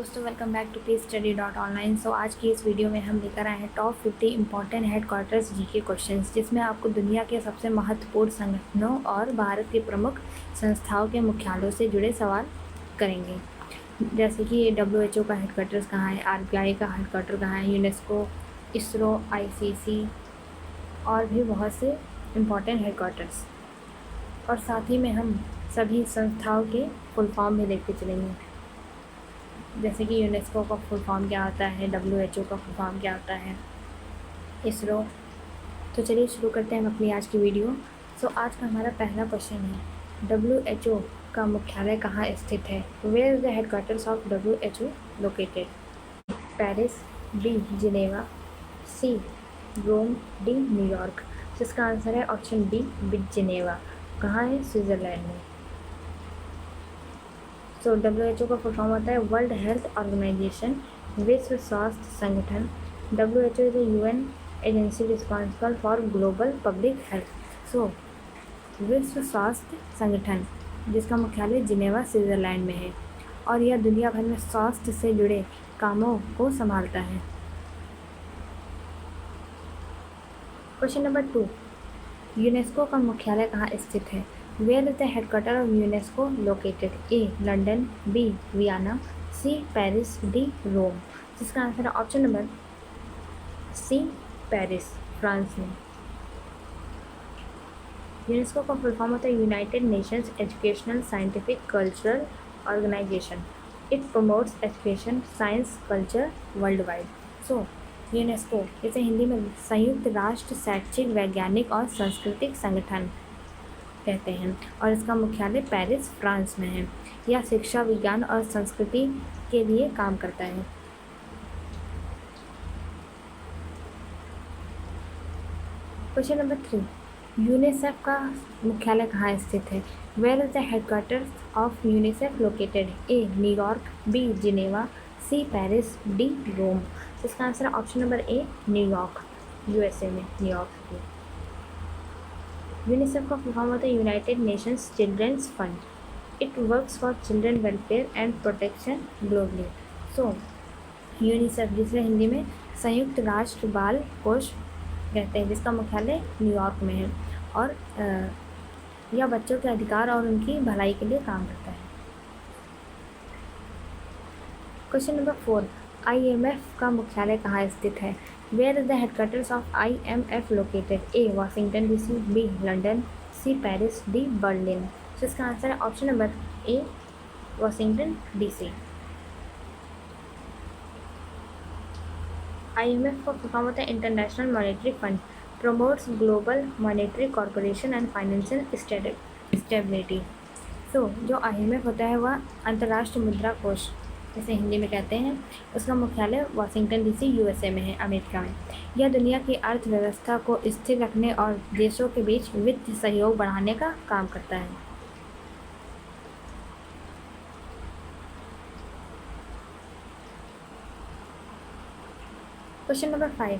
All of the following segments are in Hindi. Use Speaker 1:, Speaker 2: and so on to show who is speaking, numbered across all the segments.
Speaker 1: दोस्तों, वेलकम बैक टू PStudy.online। सो आज की इस वीडियो में हम लेकर आए हैं top 50 important headquarters GK questions, जिसमें आपको दुनिया के सबसे महत्वपूर्ण संगठनों और भारत के प्रमुख संस्थाओं के मुख्यालयों से जुड़े सवाल करेंगे। जैसे कि WHO का हेडक्वार्टर्स कहाँ है, RBI का हेडक्वार्टर कहाँ है, यूनेस्को, इसरो, ICC और भी बहुत से इम्पॉर्टेंट हेडक्वार्टर्स। और साथ ही में हम सभी संस्थाओं के फुल फॉर्म भी देखते चलेंगे, जैसे कि यूनेस्को का फुल फॉर्म क्या होता है, WHO का फुल फॉर्म क्या होता है, इसरो। तो चलिए शुरू करते हैं हम अपनी आज की वीडियो। आज का हमारा पहला क्वेश्चन है, WHO का मुख्यालय कहाँ स्थित है? Where is the headquarters of WHO located? Paris, B Geneva, C Rome, D New York. जिसका आंसर है ऑप्शन B जिनेवा। कहाँ है? स्विट्ज़रलैंड में। WHO का फुल फॉर्म होता है वर्ल्ड हेल्थ ऑर्गेनाइजेशन, विश्व स्वास्थ्य संगठन। WHO is a UN agency responsible for global public health. विश्व स्वास्थ्य संगठन, जिसका मुख्यालय जिनेवा स्विट्ज़रलैंड में है, और यह दुनिया भर में स्वास्थ्य से जुड़े कामों को संभालता है। क्वेश्चन नंबर 2, यूनेस्को का मुख्यालय कहाँ स्थित है? Where is the headquarter of UNESCO located? A London, B Vienna, C Paris, D Rome. जिसका आंसर है option number C Paris, France में। यूनेस्को का फुल फॉर्म होता है United Nations educational Scientific Cultural organisation. It promotes education, science, culture world wide. UNESCO इसे हिंदी में संयुक्त राष्ट्र शैक्षिक, वैज्ञानिक और सांस्कृतिक संगठन कहते हैं, और इसका मुख्यालय पेरिस, फ्रांस में है। यह शिक्षा, विज्ञान और संस्कृति के लिए काम करता है। क्वेश्चन नंबर 3, यूनिसेफ का मुख्यालय कहाँ स्थित है? Where is the headquarters of UNICEF located? A New York, B Geneva, C Paris, D Rome. इसका आंसर है option number A New York, USA में, न्यूयॉर्क की। यूनिसेफ का फुल फॉर्म होता है United Nations children's fund. It works for children welfare and protection globally. UNICEF, जिसे हिंदी में संयुक्त राष्ट्र बाल कोष कहते हैं, जिसका मुख्यालय न्यूयॉर्क में है, और यह बच्चों के अधिकार और उनकी भलाई के लिए काम करता है। क्वेश्चन नंबर 4, IMF का मुख्यालय कहाँ स्थित है? Where is the headquarters of IMF located? A Washington DC, B London, C Paris, D Berlin. इसका आंसर है option number A Washington DC। IMF का फुल फॉर्म होता है international monetary fund, promotes global monetary corporation and financial stability. जो IMF होता है वह अंतर्राष्ट्रीय मुद्रा कोष, जिसे हिंदी में कहते हैं, उसका मुख्यालय वाशिंगटन DC USA में है, अमेरिका में। यह दुनिया की अर्थव्यवस्था को स्थिर रखने और देशों के बीच वित्तीय सहयोग बढ़ाने का काम करता है। क्वेश्चन नंबर 5,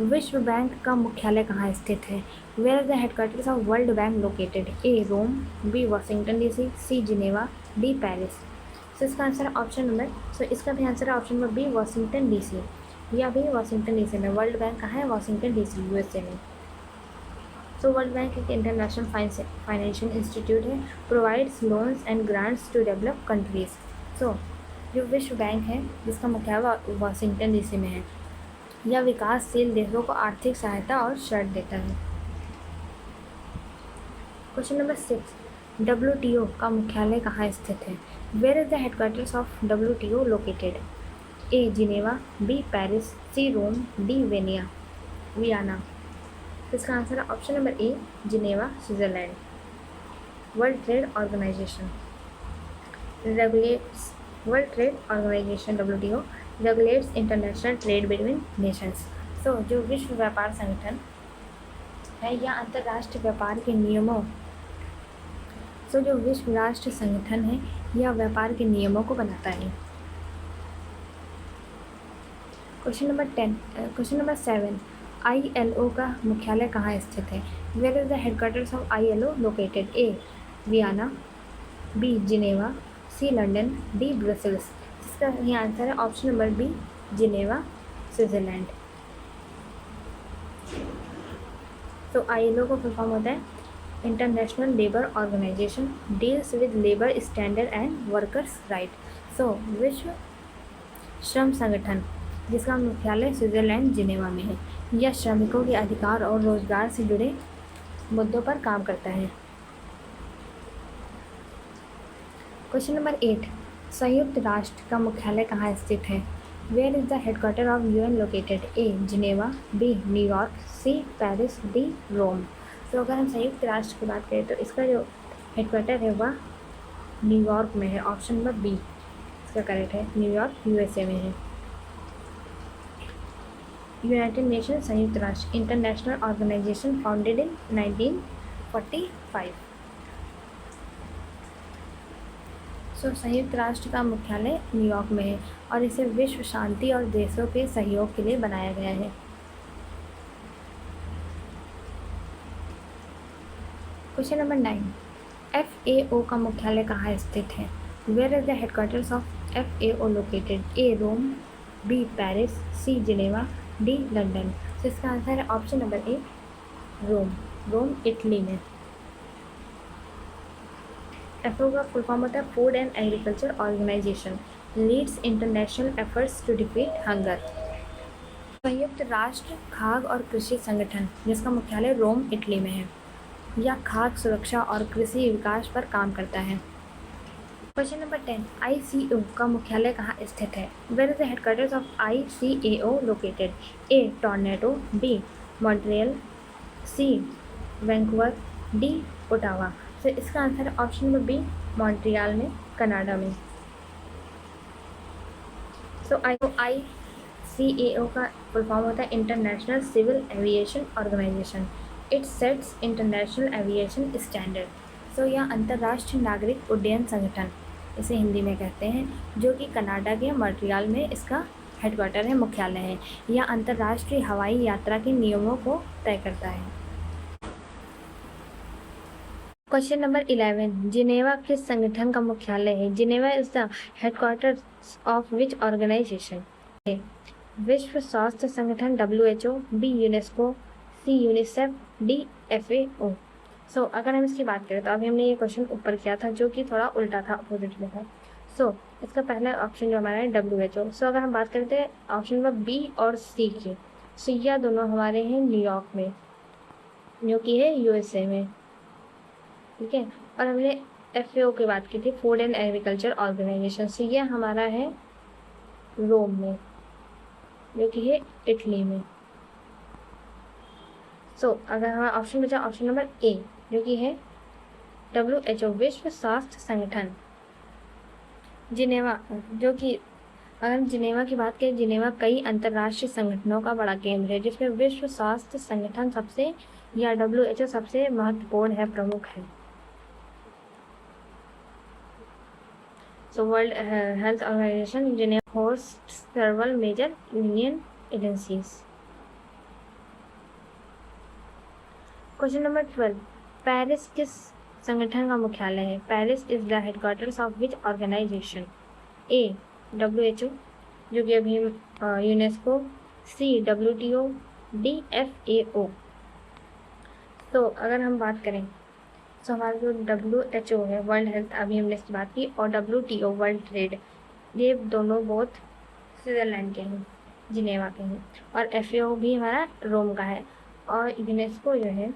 Speaker 1: विश्व बैंक का मुख्यालय कहाँ स्थित है? Where is the headquarters of world bank located? A Rome, B Washington DC, C Geneva, D Paris. इसका आंसर है ऑप्शन नंबर इसका भी आंसर है option number B Washington DC। यह भी वाशिंगटन DC में। वर्ल्ड बैंक कहाँ है? वाशिंगटन DC, USA में। वर्ल्ड बैंक एक इंटरनेशनल फाइनेंशियल इंस्टीट्यूट है, provides loans and grants to develop countries. जो विश्व बैंक है, जिसका मुख्यालय वाशिंगटन DC में है, यह विकासशील देशों को आर्थिक सहायता और ऋण देता है। क्वेश्चन नंबर 6, WTO का मुख्यालय कहाँ स्थित है? Where is the headquarters of WTO located? A Geneva, B Paris, C Rome, D Vienna. इसका आंसर है option number A Geneva, Switzerland. World trade organisation WTO regulates international trade between nations. जो विश्व व्यापार संगठन है, यह अंतर्राष्ट्रीय व्यापार के नियमों जो विश्व राष्ट्र संगठन है, यह व्यापार के नियमों को बनाता है। क्वेश्चन नंबर 7, ILO का मुख्यालय कहाँ स्थित है? Where is the headquarters of ILO located? A Vienna, B Geneva, C London, D Brussels. इसका सही आंसर है option number B, Geneva, Switzerland. तो आईएलओ का फुल फॉर्म होता है International Labour Organization, deals with labour standard and workers right. So विश्व श्रम संगठन, जिसका मुख्यालय स्विट्ज़रलैंड जिनेवा में है, यह श्रमिकों के अधिकार और रोजगार से जुड़े मुद्दों पर काम करता है। क्वेश्चन नंबर 8, संयुक्त राष्ट्र का मुख्यालय कहाँ स्थित है? Where is the headquarter of UN located? A Geneva, B New York, C Paris, D Rome. तो अगर हम संयुक्त राष्ट्र की बात करें तो इसका जो हेडक्वार्टर है वह न्यूयॉर्क में है। ऑप्शन नंबर बी इसका करेक्ट है, न्यूयॉर्क यूएसए में है। यूनाइटेड नेशन संयुक्त राष्ट्र इंटरनेशनल ऑर्गेनाइजेशन फाउंडेड इन 1945। संयुक्त राष्ट्र का मुख्यालय न्यूयॉर्क में है और इसे विश्व शांति और देशों के सहयोग के लिए बनाया गया है। क्वेश्चन नंबर 9, FAO का मुख्यालय कहाँ स्थित है? Where is the headquarters of FAO located? A Rome, B Paris, C Geneva, D London. तो इसका आंसर है option number A, Rome. Rome Italy में। FAO का फुल फॉर्म होता है food and agriculture organisation, leads international efforts to defeat hunger. संयुक्त राष्ट्र खाद्य और कृषि संगठन, जिसका मुख्यालय रोम इटली में है, यह खाद्य सुरक्षा और कृषि विकास पर काम करता है। क्वेश्चन नंबर 10, ICAO का मुख्यालय कहाँ स्थित है? Where is the headquarters of ICAO located? A Toronto, B Montreal, C Vancouver, D Ottawa. तो इसका आंसर है ऑप्शन नंबर बी, मॉन्ट्रियल में, कनाडा में। ICAO का फुल फॉर्म होता है international civil aviation organisation, it sets international aviation standard. यह अंतर्राष्ट्रीय नागरिक उड्डयन संगठन, इसे हिंदी में कहते हैं, जो कि कनाडा के मॉन्ट्रियल में इसका हेडक्वार्टर है, मुख्यालय है। यह अंतर्राष्ट्रीय हवाई यात्रा के नियमों को तय करता है। क्वेश्चन नंबर 11, जिनेवा किस संगठन का मुख्यालय है? Geneva is the headquarter of which organisation? A विश्व स्वास्थ्य संगठन WHO, B UNESCO, C UNICEF, D FAO। अगर हम इसकी बात करें तो अभी हमने ये क्वेश्चन ऊपर किया था जो कि थोड़ा उल्टा था, अपोजिट में था। इसका पहला ऑप्शन जो हमारा है WHO। अगर हम बात करते हैं ऑप्शन नंबर बी और सी की, यह दोनों हमारे हैं न्यूयॉर्क में, जो कि है USA में, ठीक है। और हमने FAO की बात की थी, फूड एंड एग्रीकल्चर ऑर्गेनाइजेशन, यह हमारा है रोम में, जो कि है इटली में। अगर हमारा ऑप्शन बचा ऑप्शन नंबर ए, जो कि है WHO, विश्व स्वास्थ्य संगठन। जिनेवा, जो कि अगर हम जिनेवा की बात करें, जिनेवा कई अंतर्राष्ट्रीय संगठनों का बड़ा केंद्र है, जिसमें विश्व स्वास्थ्य संगठन सबसे, या WHO सबसे महत्वपूर्ण है, प्रमुख है। World health organisation Geneva hosts several major union agencies. Question number 12, Paris किस संगठन का मुख्यालय है? Paris is the headquarters of which organisation? A WHO, जो कि अभी UNESCO, C WTO, D FAO। अगर हम बात करें हमारा जो WHO है, वर्ल्ड हेल्थ, अभी हमने इसकी बात की, और WTO वर्ल्ड ट्रेड, ये दोनों बहुत स्विट्ज़रलैंड के हैं, जिनेवा के हैं। और FAO भी हमारा रोम का है। और यूनेस्को जो है,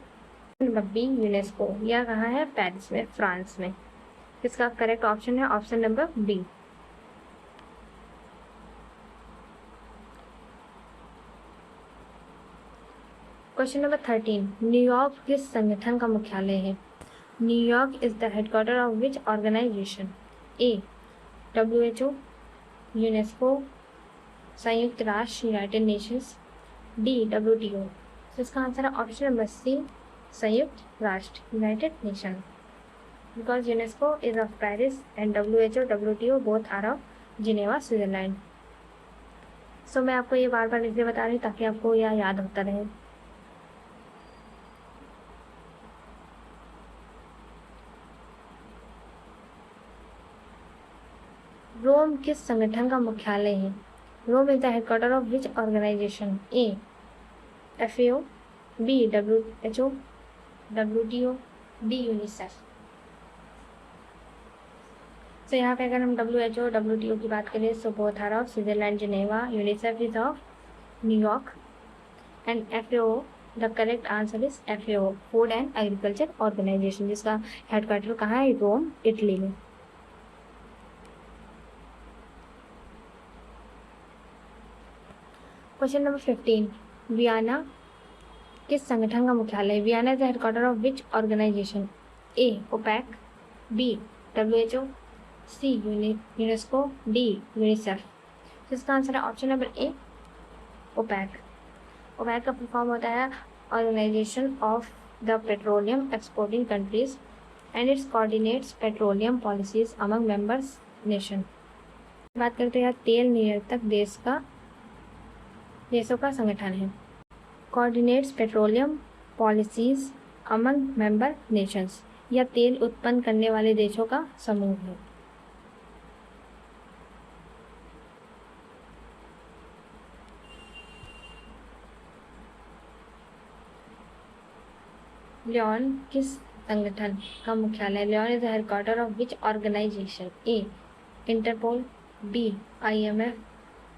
Speaker 1: नंबर बी यूनेस्को, यह कहाँ है? पेरिस में, फ्रांस में। इसका करेक्ट ऑप्शन है option number B. Question number 13, New York किस संगठन का मुख्यालय है? New York is the headquarter of which organisation? A WHO, UNESCO, संयुक्त राष्ट्र यूनाइटेड नेशंस, डी WTO। इसका आंसर है ऑप्शन नंबर सी, संयुक्त राष्ट्र United Nation, because UNESCO is of Paris and WHO WTO both are of Geneva, Switzerland. मैं आपको ये बार बार इसलिए बता रही हूँ ताकि आपको यह याद होता रहे। रोम किस संगठन का मुख्यालय है? Rome is the headquarter of which organisation? A FAO, B WHO, WTO, D UNICEF. तो यहाँ पे अगर हम WHO WTO की बात करें so both are of Switzerland Geneva, UNICEF is of New York and FAO the correct answer is FAO food and agriculture organisation, जिसका हेडक्वार्टर कहाँ है? रोम, इटली में। क्वेश्चन नंबर 15, वियना किस संगठन का मुख्यालय है? Vienna is the headquarter of which organisation? A OPEC, B WHO, C UNESCO, D UNICEF. इसका आंसर है option number A OPEC. OPEC का फुल फॉर्म होता है organisation of the petroleum exporting countries and it's coordinates petroleum policies among members nation. बात करते हैं तेल निर्यातक देशों का संगठन है। Coordinates petroleum policies among member Nations, या तेल उत्पन्न करने वाले देशों का समूह है। लियोन किस संगठन का मुख्यालय? Lyon is the headquarter of which organisation? A Interpol, B IMF,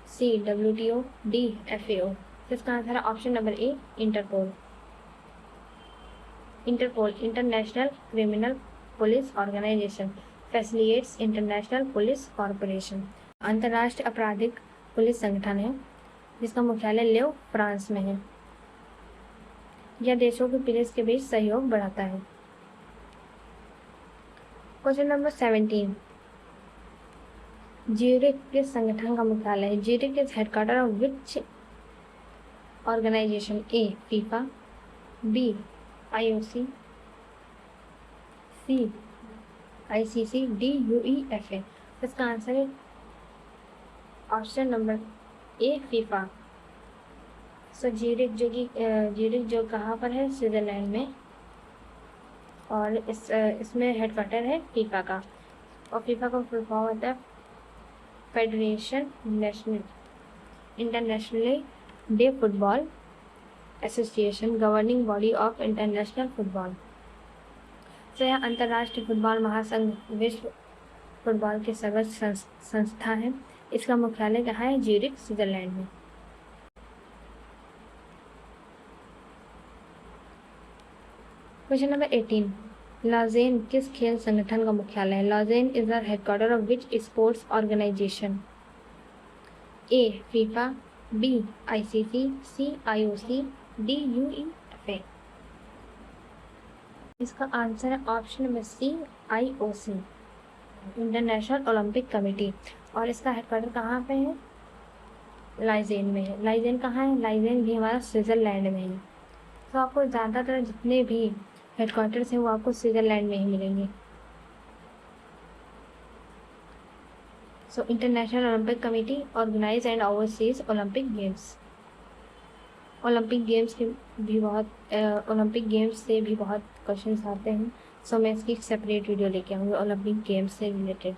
Speaker 1: C WTO, D FAO। इसका आंसर है option number A Interpol. Interpol international criminal police organisation facilitates international police corporation, अंतर्राष्ट्रीय आपराधिक पुलिस संगठन है जिसका मुख्यालय लियो, फ्रांस में है। यह देशों की पुलिस के बीच सहयोग बढ़ाता है। क्वेश्चन नंबर 17, ज्यूरिख किस संगठन का मुख्यालय है? Zurich is headquarter of which organisation? A FIFA, B IOC, C ICC, D UEFA। इसका आंसर है option number A FIFA. So Zurich जो कहाँ पर है? स्विट्जरलैंड में, और इसमें हेडक्वार्टर है फीफा का, और फीफा का फुल फॉर्म होता है federation internationally day football association, governing body of international football. तो यह अंतर्राष्ट्रीय फुटबॉल महासंघ विश्व फुटबॉल के सदस्य संस्था है। इसका मुख्यालय कहाँ है? ज्यूरिख, स्विट्जरलैंड में। क्वेश्चन नंबर 18, लॉजेन किस खेल संगठन का मुख्यालय है? Lausanne is the headquarter of which sports organisation? A FIFA, B ICC, C IOC, D UEFA। इसका आंसर है option number C IOC international Olympic committee, और इसका हेडक्वार्टर कहाँ पे है? लाइजेन में है। लाइजेन कहाँ है? लाइजेन भी हमारा स्विट्जरलैंड में है। तो आपको ज़्यादातर जितने भी हेडक्वार्टर्स हैं वो आपको स्विट्जरलैंड में ही मिलेंगे। So International Olympic Committee organize and overseas Olympic games. Olympic games से भी बहुत क्वेश्चंस आते हैं। सो मैं इसकी सेपरेट वीडियो लेके आऊँगी ओलंपिक गेम्स से रिलेटेड।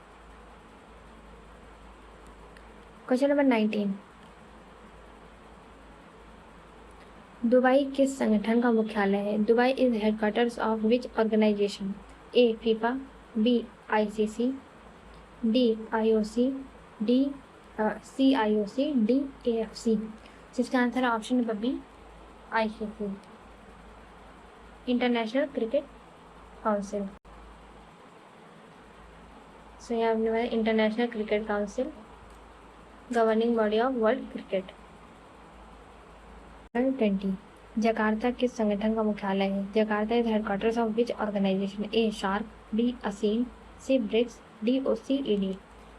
Speaker 1: क्वेश्चन नंबर 19, दुबई किस संगठन का मुख्यालय है? Dubai is headquarters of which organisation? A FIFA, B ICC, D IOC, C IOC, D AFC। जिसका आंसर है option number B ICC International cricket Council. So यहाँ हमने International cricket Council, governing body of world cricket. 20, Jakarta किस संगठन का मुख्यालय है? Jakarta is headquarters of which organisation? A SAARC, B ASEAN, C BRICS, D OECD।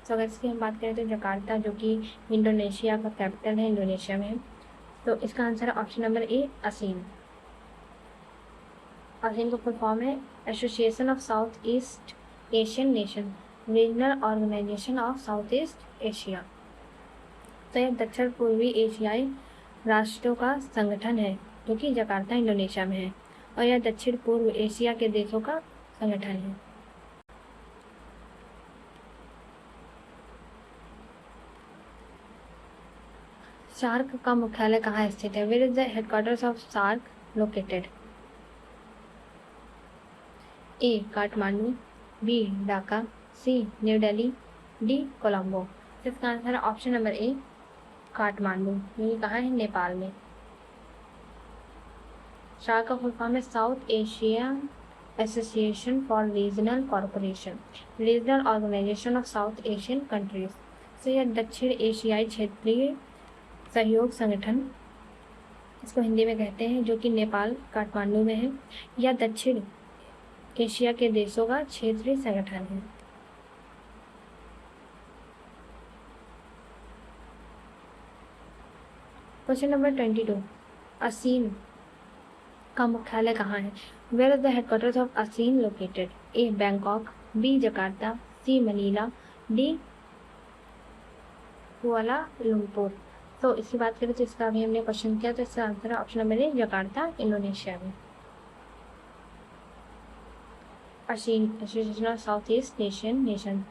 Speaker 1: तो अगर इसकी हम बात करें तो जकार्ता जो कि इंडोनेशिया का कैपिटल है, इंडोनेशिया में, तो इसका आंसर है option number A ASEAN। ASEAN का फुल फॉर्म है association of South East Asian nation, regional organisation of South East Asia. तो यह दक्षिण पूर्वी एशियाई राष्ट्रों का संगठन है जो कि जकार्ता इंडोनेशिया में है, और यह दक्षिण पूर्व एशिया के देशों का संगठन है। सार्क का मुख्यालय कहाँ स्थित है? Where is the headquarters of SAARC located? A Kathmandu, B Dhaka, C new Delhi, D Colombo. इसका आंसर है ऑप्शन नंबर ए काठमांडू। ये कहाँ है? नेपाल में। सार्क का फुल फॉर्म है South Asia association for regional corporation, regional organisation of South Asian countries. तो यह दक्षिण एशियाई क्षेत्रीय सहयोग संगठन, इसको हिंदी में कहते हैं, जो कि नेपाल काठमांडू में है, या दक्षिण एशिया के देशों का क्षेत्रीय संगठन है। क्वेश्चन नंबर 22, असीम का मुख्यालय कहाँ है? Where is the headquarters of ASEAN located? A Bangkok, B Jakarta, C Manila, D Kuala Lumpur. तो इसकी बात करें तो इसका अभी हमने क्वेश्चन किया, तो इसका आंसर है ऑप्शन नंबर ए जकार्ता, इंडोनेशिया में। ASEAN, Association of Southeast Asian Nations,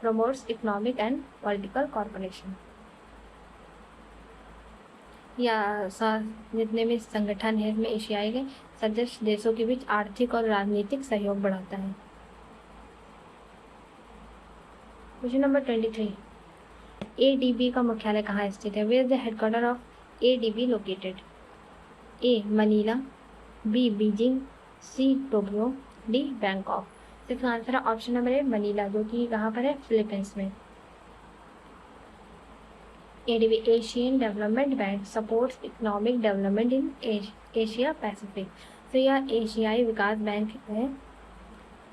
Speaker 1: promotes economic and political cooperation। या जितने भी संगठन है इसमें एशियाई के सदस्य देशों के बीच आर्थिक और राजनीतिक सहयोग बढ़ाता है। क्वेश्चन नंबर 23, ADB का मुख्यालय कहाँ स्थित है? Where is the headquarter of ADB located? A Manila, B Beijing, C Tokyo, D Bangkok. इसका आंसर है ऑप्शन नंबर ए मनीला, जो कि कहाँ पर है? फिलीपींस में। ADB Asian development bank supports economic development in Asia Pacific. तो यह एशियाई विकास बैंक है,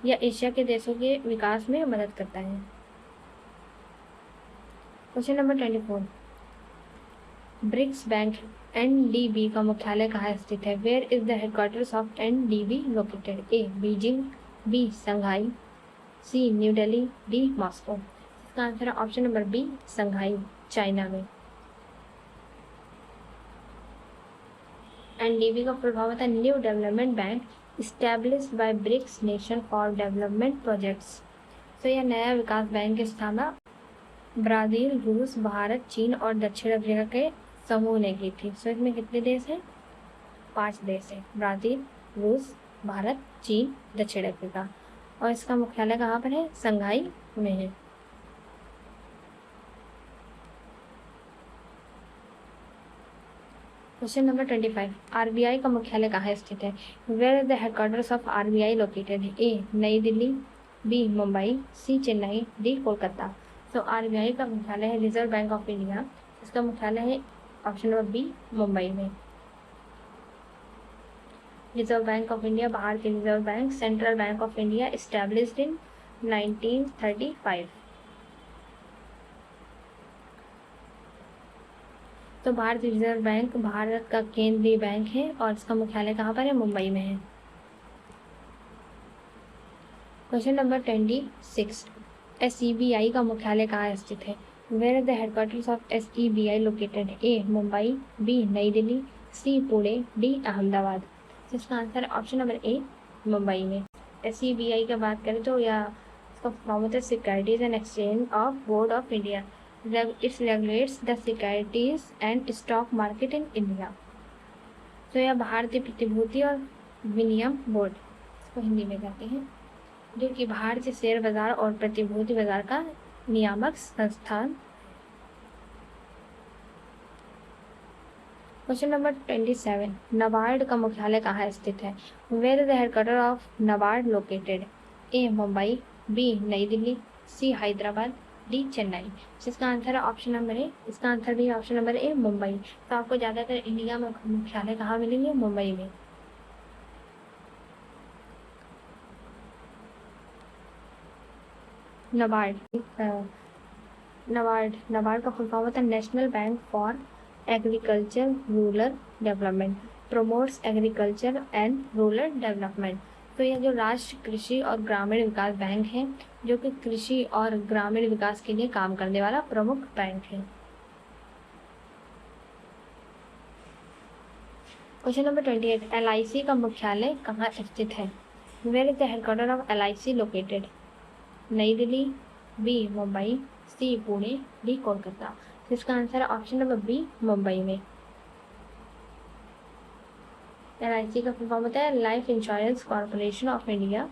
Speaker 1: यह एशिया के देशों के विकास में मदद करता है। Question number 24, BRICS bank NDB का मुख्यालय कहाँ स्थित है? Where is the headquarters of NDB located? A Beijing, B Shanghai, C new Delhi, D Moscow. इसका आंसर है option number B Shanghai, China में। NDB का फुल फॉर्म होता है new development bank established by BRICS nation for development projects. तो यह नया विकास बैंक की स्थापना ब्राज़ील, रूस, भारत, चीन और दक्षिण अफ्रीका के समूह ने की थी। सो इसमें कितने देश हैं? 5 देश हैं, ब्राज़ील, रूस, भारत, चीन, दक्षिण अफ्रीका। और इसका मुख्यालय कहाँ पर है? संघाई में है। क्वेश्चन नंबर 25, RBI का मुख्यालय कहाँ स्थित है? Where is the headquarters of RBI located? A नई Delhi, B Mumbai, C Chennai, D Kolkata. तो RBI का मुख्यालय है रिजर्व बैंक ऑफ इंडिया, इसका मुख्यालय है ऑप्शन नंबर बी मुंबई में। रिजर्व बैंक ऑफ इंडिया भारतीय reserve bank, central bank of India, established in 1935। तो भारतीय रिजर्व बैंक भारत का केंद्रीय बैंक है और इसका मुख्यालय कहाँ पर है? मुंबई में है। क्वेश्चन नंबर 26, SEBI का मुख्यालय कहाँ स्थित है? Where is the headquarters of SEBI located? A Mumbai, B नई दिल्ली, सी पुणे, डी अहमदाबाद। इसका आंसर है ऑप्शन नंबर ए मुंबई में। SEBI की बात करें तो यह इसका फॉर्म होता है securities and exchange of board of India. It regulates the securities and stock market in India। तो यह भारतीय प्रतिभूति और विनियम बोर्ड, इसको हिंदी में कहते हैं, जो कि भारतीय शेयर बाजार और प्रतिभूति बाजार का नियामक संस्थान। क्वेश्चन नंबर 27, नाबार्ड का मुख्यालय कहाँ स्थित है? Where is the headquarter of NABARD located? A Mumbai, B नई दिल्ली, सी हैदराबाद, डी चेन्नई। जिसका आंसर है ऑप्शन नंबर ए, इसका आंसर भी ऑप्शन नंबर ए मुंबई। तो आपको ज़्यादातर इंडिया में मुख्यालय कहाँ मिलेंगे? मुंबई में। नाबार्ड का फुल फॉर्म होता है national bank for agriculture rural development, promotes agriculture and rural development. तो यह जो राष्ट्रीय कृषि और ग्रामीण विकास बैंक है, जो कि कृषि और ग्रामीण विकास के लिए काम करने वाला प्रमुख बैंक है। क्वेश्चन नंबर 28, LIC का मुख्यालय कहाँ स्थित है? Where is the headquarter of LIC located? नई Delhi, B Mumbai, C Pune, D Kolkata. तो इसका आंसर है ऑप्शन नंबर बी, मुंबई में। LIC का फुल फॉर्म होता है life insurance corporation of India.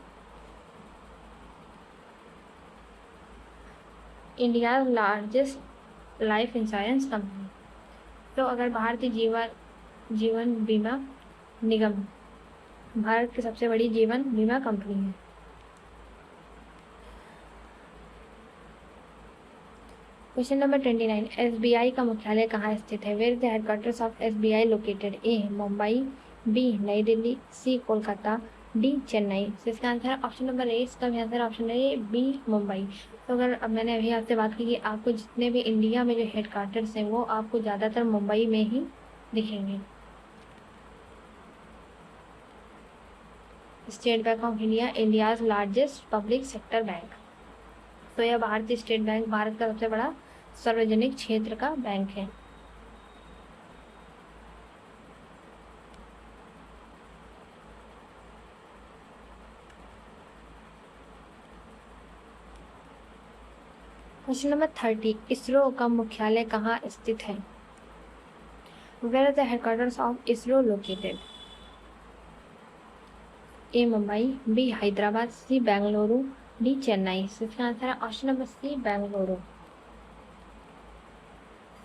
Speaker 1: India largest life insurance company. तो अगर भारतीय जीवन बीमा निगम भारत की सबसे बड़ी जीवन बीमा कंपनी है। क्वेश्चन नंबर 29, SBI का मुख्यालय कहाँ स्थित है? Where is the headquarters of SBI located? A Mumbai, B नई दिल्ली, सी कोलकाता, डी चेन्नई। तो इसका आंसर है ऑप्शन नंबर ए। इसका भी आंसर ऑप्शन है बी, मुंबई। तो अगर अब मैंने अभी आपसे बात की कि आपको जितने भी इंडिया में जो हेडक्वार्टर्स हैं वो आपको ज़्यादातर मुंबई में ही दिखेंगे। State bank of India, India's largest public sector bank. तो यह भारतीय स्टेट बैंक भारत का सबसे बड़ा सार्वजनिक क्षेत्र का बैंक है। क्वेश्चन नंबर 30, इसरो का मुख्यालय कहाँ स्थित है? Where are the headquarters of ISRO located? A Mumbai, B Hyderabad, C Bengaluru, D Chennai. तो इसका आंसर है ऑप्शन नंबर सी, बेंगलुरु।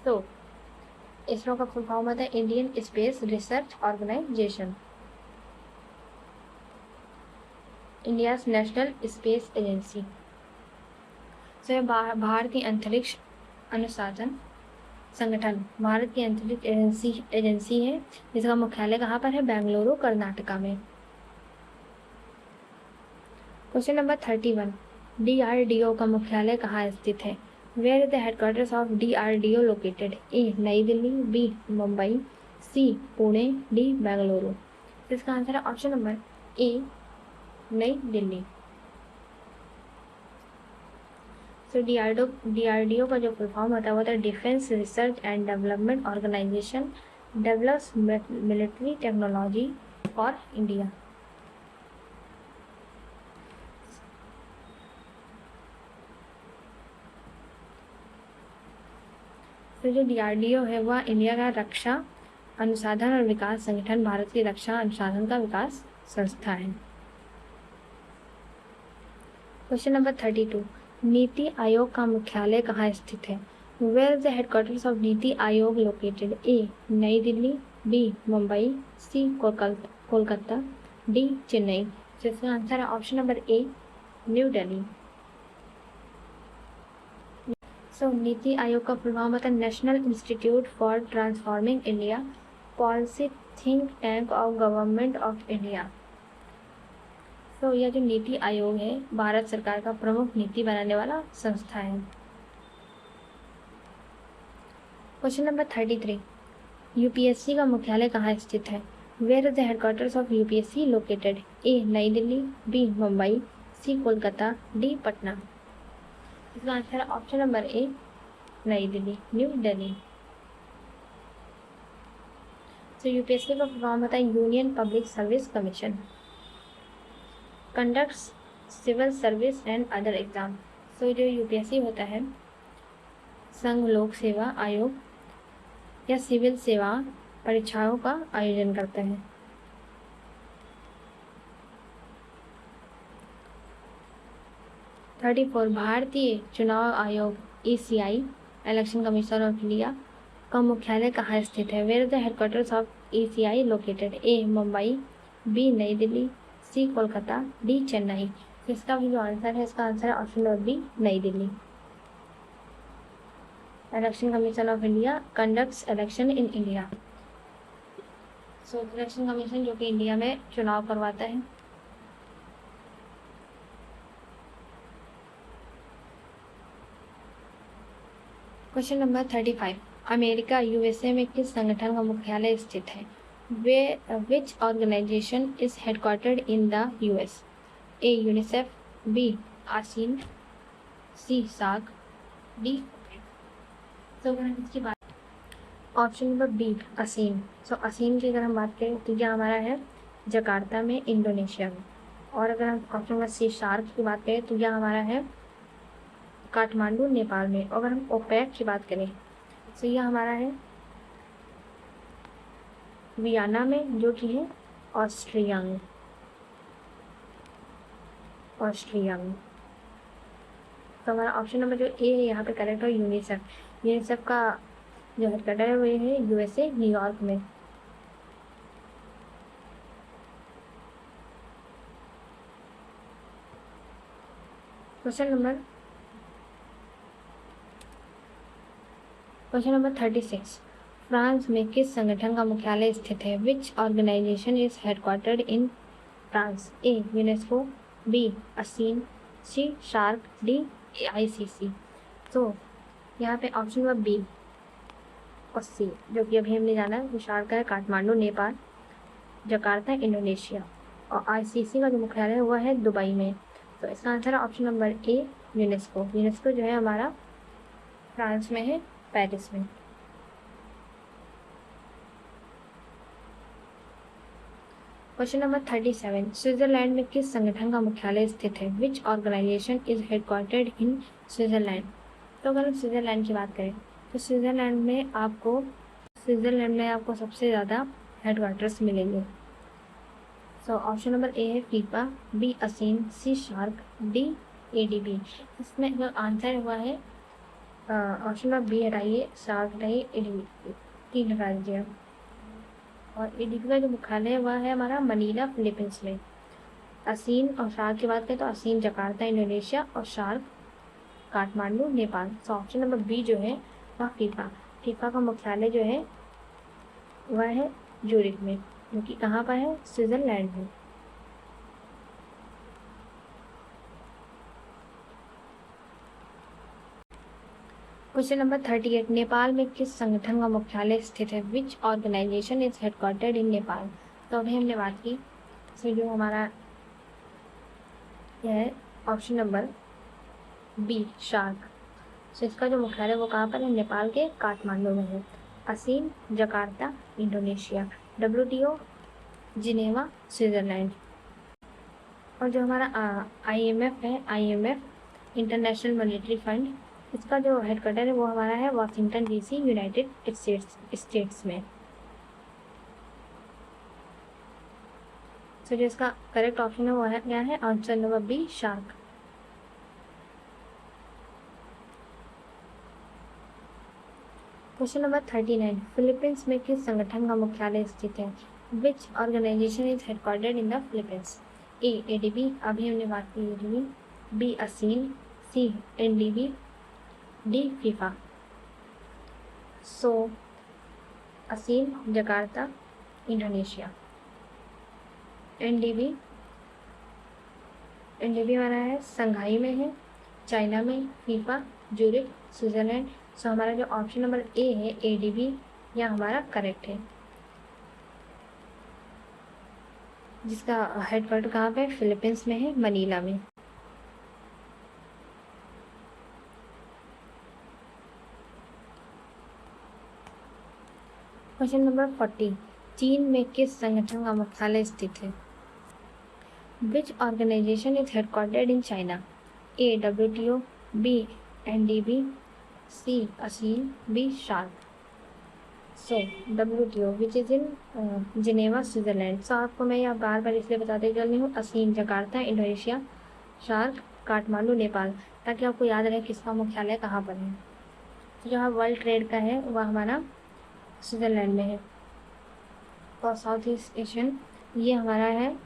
Speaker 1: तो इसरो का फुल फॉर्म होता है Indian space research organisation, India national space agency. तो यह भारतीय अंतरिक्ष अनुसंधान संगठन, भारत की अंतरिक्ष एजेंसी है जिसका मुख्यालय कहाँ पर है? बेंगलुरु, कर्नाटका में। क्वेश्चन नंबर 31, DRDO का मुख्यालय कहाँ स्थित है? Where is the headquarters of DRDO located? A नई Delhi, B Mumbai, C Pune, D Bengaluru. इसका आंसर है ऑप्शन नंबर ए, नई दिल्ली। तो DRDO का जो फुल फॉर्म होता है वो होता है defence research and development organisation, develops military technology for India. तो जो DRDO है वह इंडिया का रक्षा अनुसंधान और विकास संगठन, भारत की रक्षा अनुसंधान का विकास संस्था है। क्वेश्चन नंबर 32, नीति आयोग का मुख्यालय कहाँ स्थित है? Where is the headquarters of NITI Aayog located? A नई Delhi, B Mumbai, C Kolkata, D Chennai. जिसका आंसर है option number A, new Delhi. NITI Aayog का फुल फॉर्म होता है national institute for transforming India, policy think tank of government of India. यह जो नीति आयोग है भारत सरकार का प्रमुख नीति बनाने वाला संस्था है। क्वेश्चन नंबर 33, UPSC का मुख्यालय कहाँ स्थित है? Where is the headquarters of UPSC located? A नई Delhi, B Mumbai, C Kolkata, D Patna. इसका आंसर है ऑप्शन नंबर ए, नई दिल्ली, न्यू दिल्ली। UPSC का फॉर्म होता है Union Public Service Commission, conducts civil service and other exam. जो UPSC होता है संघ लोक सेवा आयोग या सिविल सेवा परीक्षाओं का आयोजन करता है। भारतीय चुनाव आयोग ECI, election commission of India का मुख्यालय कहाँ स्थित है? Where is the headquarters of ECI located? A Mumbai, B नई दिल्ली, सी कोलकाता, डी चेन्नई। इसका भी जो आंसर है इसका आंसर है ऑप्शन नंबर बी, नई Delhi. Election commission of India conducts election in India. Election commission जो कि इंडिया में चुनाव करवाता है। क्वेश्चन नंबर 35, अमेरिका USA में किस संगठन का मुख्यालय स्थित है? Which organisation is headquartered in the US? A UNICEF, B ASEAN, C SAARC, D. तो अगर हम इसकी बात option number B, ASEAN. ASEAN की अगर हम बात करें तो यह हमारा है जकार्ता में, इंडोनेशिया में। और अगर हम ऑप्शन नंबर सी, शार्क की बात करें तो यह हमारा है काठमांडू, नेपाल में। अगर हम ओपेक की बात करें सो यह हमारा है वियना में, जो कि है ऑस्ट्रिया में। तो हमारा ऑप्शन नंबर जो ए है यहाँ पे करेक्ट है यूनिसेफ। यूनिसेफ का जो हेडक्वार्टर है वो है यूएसए, न्यूयॉर्क में। क्वेश्चन नंबर 36, फ्रांस में किस संगठन का मुख्यालय स्थित है? Which organisation is headquartered in France? A UNESCO, B ASEAN, C SAARC, D ICC. तो यहाँ पे ऑप्शन नंबर बी और सी, जो कि अभी हमने जाना है, वो शार्क है काठमांडू नेपाल, जकार्ता इंडोनेशिया, और आईसीसी का जो मुख्यालय है वह है दुबई में। तो इसका आंसर है ऑप्शन नंबर ए यूनेस्को। यूनेस्को जो है हमारा फ्रांस में है, पेरिस में। क्वेश्चन नंबर 37, स्विट्जरलैंड में किस संगठन का मुख्यालय स्थित है? Which organisation is headquartered in Switzerland? तो अगर हम स्विट्जरलैंड की बात करें तो स्विट्जरलैंड में आपको सबसे ज़्यादा हेडक्वार्टर्स मिलेंगे। सो ऑप्शन नंबर ए है फीफा, बी असीम, सी शार्क, डी एडीबी। इसमें जो आंसर हुआ है ऑप्शन नंबर बी हटाइए, शार्क हटाइए, एडीबी तीन हटा दीजिए। और एडीबी का जो मुख्यालय है वह है हमारा मनीला, फिलीपींस में। असीम और शार्क की बात करें तो असीम जकार्ता इंडोनेशिया और SAARC Kathmandu Nepal. So option number B जो है वह फीफा का मुख्यालय जो है वह है ज्यूरिख में, जो कि कहाँ पर है? स्विट्जरलैंड में। क्वेश्चन नंबर 38, नेपाल में किस संगठन का मुख्यालय स्थित है? Which organisation is headquartered in Nepal? तो अभी हमने बात की, इसमें जो हमारा यह है ऑप्शन नंबर बी शार्क। तो इसका जो मुख्यालय वो कहाँ पर है? नेपाल के काठमांडू में है। ASEAN Jakarta Indonesia, WTO Geneva Switzerland. और जो हमारा IMF है, IMF इंटरनेशनल मॉनेटरी फंड, इसका जो हेडक्वार्टर है वो हमारा है वाशिंगटन DC, यूनाइटेड स्टेट्स में। तो जो इसका करेक्ट ऑप्शन है वो है क्या है? Answer number B SAARC. Question number 39, Philippines में किस संगठन का मुख्यालय स्थित है? Which organisation is headquartered in the Philippines? A ADB, अभी हमने बात की ADB, B ASEAN, C NDB, D FIFA. So ASEAN Jakarta Indonesia. NDB हमारा है संघाई में है, चाइना में। FIFA Zurich Switzerland. सो हमारा जो ऑप्शन नंबर ए है एडीबी, यह हमारा करेक्ट है, जिसका हेडक्वार्टर कहाँ पे? फिलीपींस में है, मनीला में। क्वेश्चन नंबर 40, चीन में किस संगठन का मुख्यालय स्थित है? Which organisation is headquartered in China? A WTO, B NDB, C ASEAN, B SAARC. So WTO which is in Geneva Switzerland. So आपको मैं यह बार बार इसलिए बताते चल रही हूँ, ASEAN Jakarta Indonesia, SAARC Kathmandu Nepal, ताकि आपको याद रहे किसका मुख्यालय कहाँ पर है। तो जो वर्ल्ड ट्रेड का है वह हमारा स्विट्जरलैंड में है। और साउथ ईस्ट एशियन ये हमारा है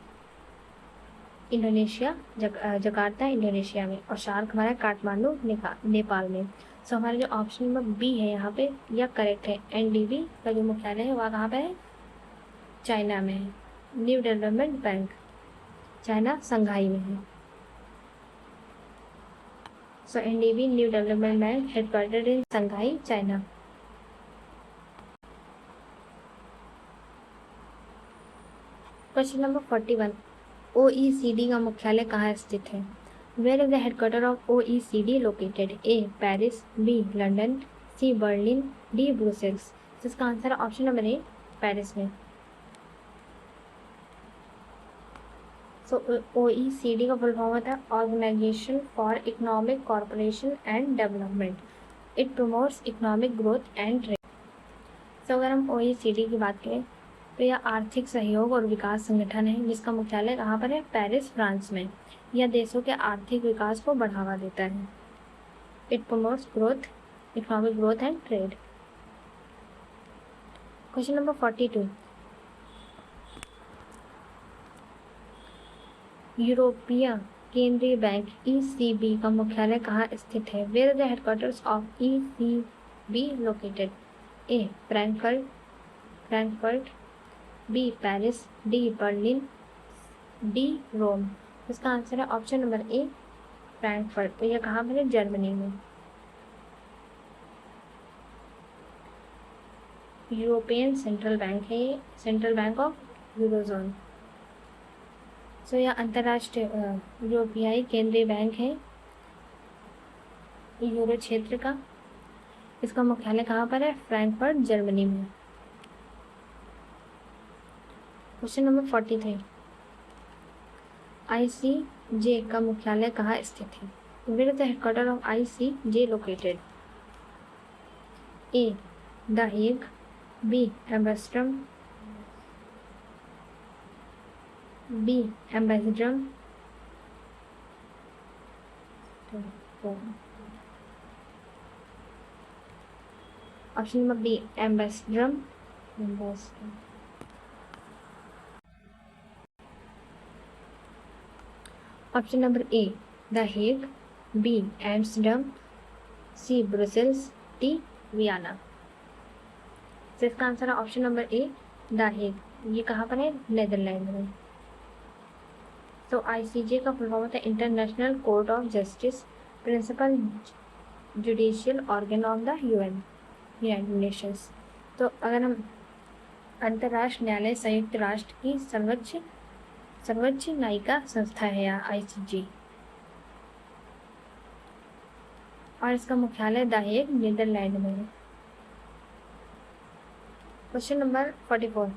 Speaker 1: इंडोनेशिया, जकार्ता इंडोनेशिया में। और शार्क हमारा काठमांडू नेपाल में। सो हमारा जो ऑप्शन नंबर बी है यहाँ पे यह करेक्ट है। एनडीबी का जो मुख्यालय है वह कहाँ पे है? चाइना में है, new development Bank, China Shanghai में है। So NDB New development Bank headquartered in Shanghai, China. Question number 41, OECD का मुख्यालय कहाँ स्थित है? Where is the headquarter of OECD located? A Paris, B London, C Berlin, D Brussels. इसका answer option number A Paris में। सो OECD का फुल फॉर्म होता है Organization for Economic Corporation and Development. It promotes economic growth and trade. तो अगर हम OECD की बात करें तो यह आर्थिक सहयोग और विकास संगठन है जिसका मुख्यालय कहाँ पर है? पेरिस, फ्रांस में। यह देशों के आर्थिक विकास को बढ़ावा देता है। It promotes growth, economic growth and trade. Question number 42, यूरोपीय केंद्रीय बैंक ECB का मुख्यालय कहाँ स्थित है? Where is the headquarters of ECB located? A Frankfurt, B Paris, D Berlin, D Rome. इसका आंसर है ऑप्शन नंबर ए फ्रैंकफर्ट। तो यह कहाँ पर है? जर्मनी में। यूरोपियन सेंट्रल बैंक है ये, सेंट्रल बैंक ऑफ यूरोजोन। सो यह अंतर्राष्ट्रीय यूरोपियाई केंद्रीय बैंक है यूरो क्षेत्र का। इसका मुख्यालय कहाँ पर है? फ्रैंकफर्ट, जर्मनी में। क्वेश्चन नंबर 43, ICJ का मुख्यालय कहाँ स्थित है? Where is the headquarter of ICJ located? A the Hague, B Amsterdam, B Amsterdam, option number B Amsterdam. Option number A the Hague, B Amsterdam, C Brussels, D Vienna. तो इसका आंसर है option number A the Hague. ये कहाँ पर है? नेदरलैंड में। तो ICJ का फुल फॉर्म होता है international court of justice, principal judicial organ of the United Nations. तो अगर हम अंतर्राष्ट्रीय न्यायालय संयुक्त राष्ट्र की सर्वोच्च न्यायिका संस्था है या ICJ, और इसका मुख्यालय द हेग, नीदरलैंड में है। क्वेश्चन नंबर 44,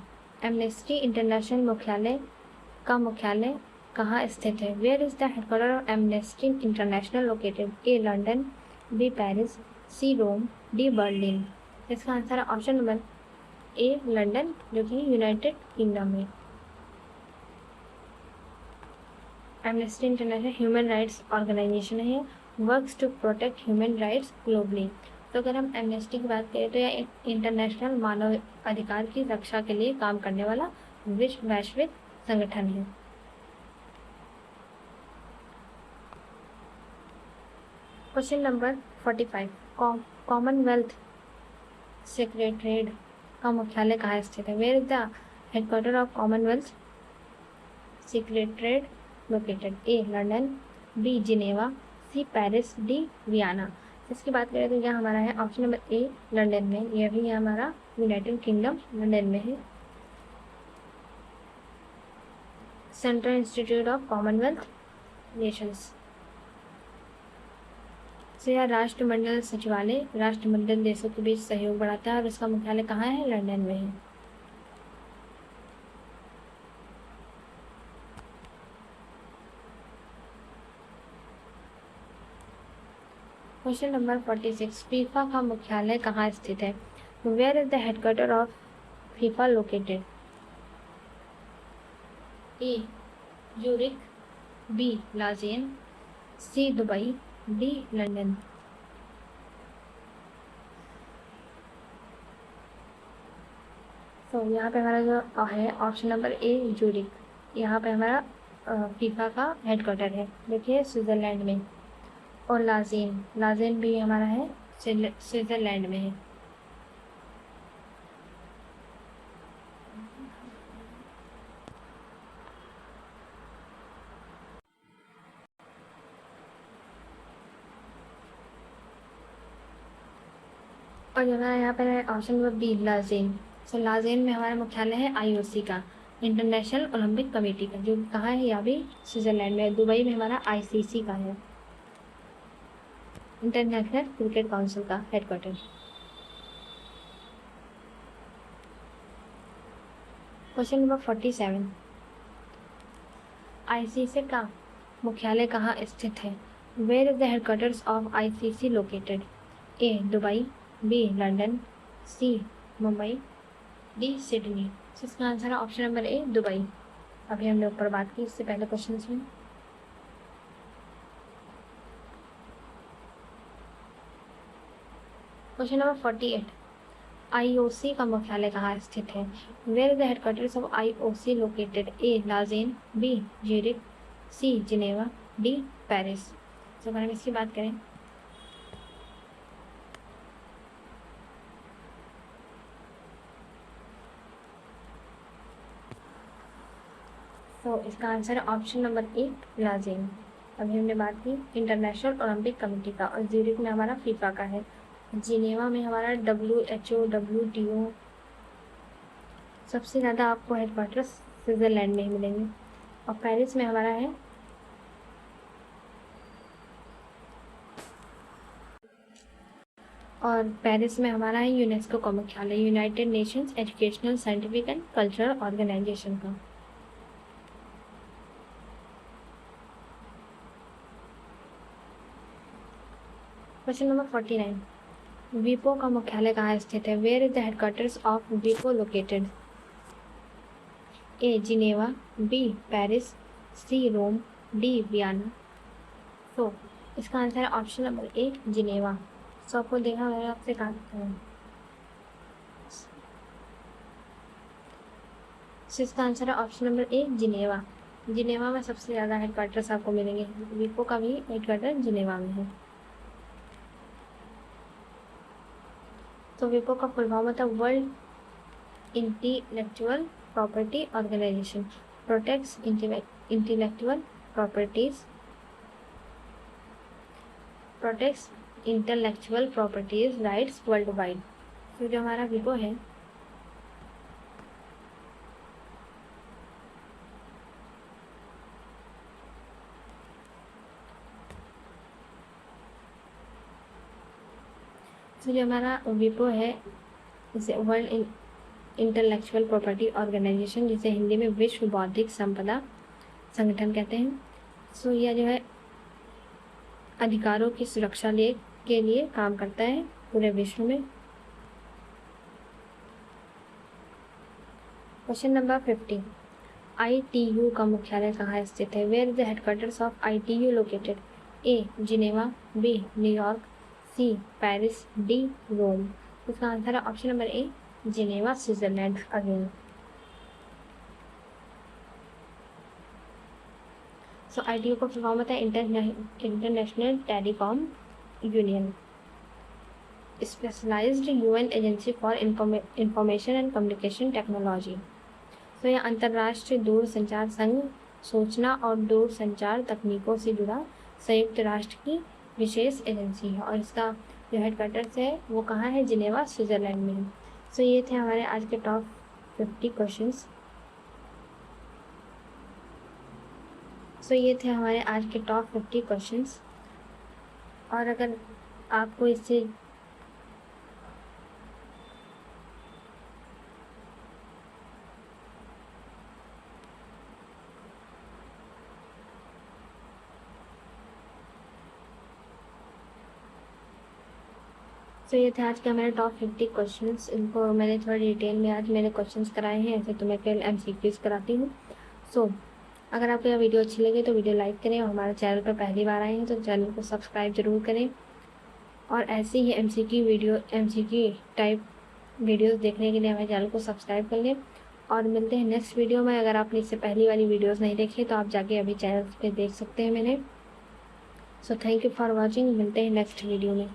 Speaker 1: एमनेस्टी इंटरनेशनल का मुख्यालय कहाँ स्थित है? Where is the headquarter of Amnesty International located? A London, B Paris, C Rome, D Berlin. इसका आंसर है ऑप्शन नंबर ए लंदन, जो कि यूनाइटेड किंगडम है। Amnesty International human rights organization है, works to protect human rights globally. तो अगर हम एमनेस्टी की बात करें तो यह इंटरनेशनल मानव अधिकार की रक्षा के लिए काम करने वाला वैश्विक संगठन है। क्वेश्चन नंबर 45, कॉमनवेल्थ सेक्रेटरीट का मुख्यालय कहाँ स्थित है? Where is the headquarter of commonwealth secretariat located? A London, B Geneva, C Paris, D Vienna. इसकी बात करें तो यह हमारा है ऑप्शन नंबर ए लंदन में। यह भी हमारा यूनाइटेड किंगडम लंदन में है। Central institute of Commonwealth Nations. तो यह राष्ट्रमंडल सचिवालय राष्ट्रमंडल देशों के बीच सहयोग बढ़ाता है और इसका मुख्यालय कहाँ है? लंदन में है। क्वेश्चन नंबर 46, फीफा का मुख्यालय कहाँ स्थित है? Where is the headquarter of FIFA located? A यूरिक, B Lausanne, C Dubai, D London. तो यहाँ पे हमारा जो है ऑप्शन नंबर ए यूरिक, यहाँ पे हमारा फीफा का हेडक्वार्टर है, देखिए स्विट्ज़रलैंड में। और लाजेन भी हमारा है स्विट्ज़रलैंड में है। और जो हमारा यहाँ पर है ऑप्शन नंबर बी लाजेन। सो लाजेन में हमारा मुख्यालय है IOC का, इंटरनेशनल ओलंपिक कमेटी का, जो कहाँ है? या भी स्विट्ज़रलैंड में। दुबई में हमारा ICC का है, इंटरनेशनल क्रिकेट काउंसिल का हेडक्वार्टर। क्वेश्चन नंबर 47, ICC का मुख्यालय कहाँ स्थित है? Where is the headquarters of ICC located? A Dubai, B London, C Mumbai, D Sydney. तो इसका आंसर है ऑप्शन नंबर ए दुबई। अभी हमने ऊपर बात की इससे पहले क्वेश्चन में। क्वेश्चन नंबर 48, आईओसी का मुख्यालय कहाँ स्थित है? Where is the headquarters of IOC located? A Lausanne, B Zurich, C Geneva, D Paris. तो अगर हम इसकी बात करें तो इसका आंसर है ऑप्शन नंबर ए लाजेन। अभी हमने बात की इंटरनेशनल ओलंपिक कमेटी का, और ज्यूरिख में हमारा फीफा का है, जिनेवा में हमारा WHO WTO। सबसे ज़्यादा आपको हेडक्वार्टर्स स्विट्ज़रलैंड में ही मिलेंगे, और पेरिस में हमारा है यूनेस्को का मुख्यालय, United Nations educational scientific and cultural organisation का। क्वेश्चन नंबर 49, वीपो का मुख्यालय कहाँ स्थित है? Where is the headquarters of वीपो located? A Geneva, B Paris, C Rome, D Vienna. तो इसका आंसर है option number A Geneva. So आपको देखा मैंने आपसे कहा इसका आंसर है option number A Geneva. Geneva में सबसे ज़्यादा हेडक्वार्टर्स आपको मिलेंगे, वीपो का भी हेडक्वार्टर जिनेवा में है। तो वीपो का फुल फॉर्म होता है world intellectual property organisation, protects intellectual properties rights world wide. तो जो हमारा वीपो है इसे वर्ल्ड इंटेलेक्चुअल प्रॉपर्टी ऑर्गेनाइजेशन, जिसे हिंदी में विश्व बौद्धिक संपदा संगठन कहते हैं। सो यह जो है अधिकारों की सुरक्षा के लिए काम करता है पूरे विश्व में। क्वेश्चन नंबर 50, ITU का मुख्यालय कहाँ स्थित है? Where is the headquarters of ITU located? A Geneva, B New York, C Paris, D Rome. इसका आंसर है option number A Geneva Switzerland again. So ITU का फॉर्म होता है international telecom union, specialised UN agency for information and communication technology. तो यह अंतर्राष्ट्रीय दूरसंचार संघ, सूचना और दूरसंचार तकनीकों से जुड़ा संयुक्त राष्ट्र की विशेष एजेंसी है, और इसका जो हेडक्वार्टर्स है वो कहाँ है? जिनेवा स्विट्जरलैंड में है। सो ये थे हमारे आज के टॉप 50 क्वेश्चंस। और अगर आपको इससे तो ये थे आज के हमारे टॉप 50 क्वेश्चंस। इनको मैंने थोड़ा डिटेल में आज मैंने क्वेश्चंस कराए हैं, ऐसे तो मैं कल MCQs कराती हूँ। सो अगर आपको यह वीडियो अच्छी लगे तो वीडियो लाइक करें, और हमारे चैनल पर पहली बार आए हैं तो चैनल को सब्सक्राइब जरूर करें, और ऐसे ही MCQ टाइप वीडियोस देखने के लिए हमारे चैनल को सब्सक्राइब कर लें। और मिलते हैं नेक्स्ट वीडियो में। अगर आपने इससे पहली वाली वीडियोस नहीं देखी तो आप जाके अभी चैनल पे देख सकते हैं मैंने। So thank you for watching. मिलते हैं नेक्स्ट वीडियो में।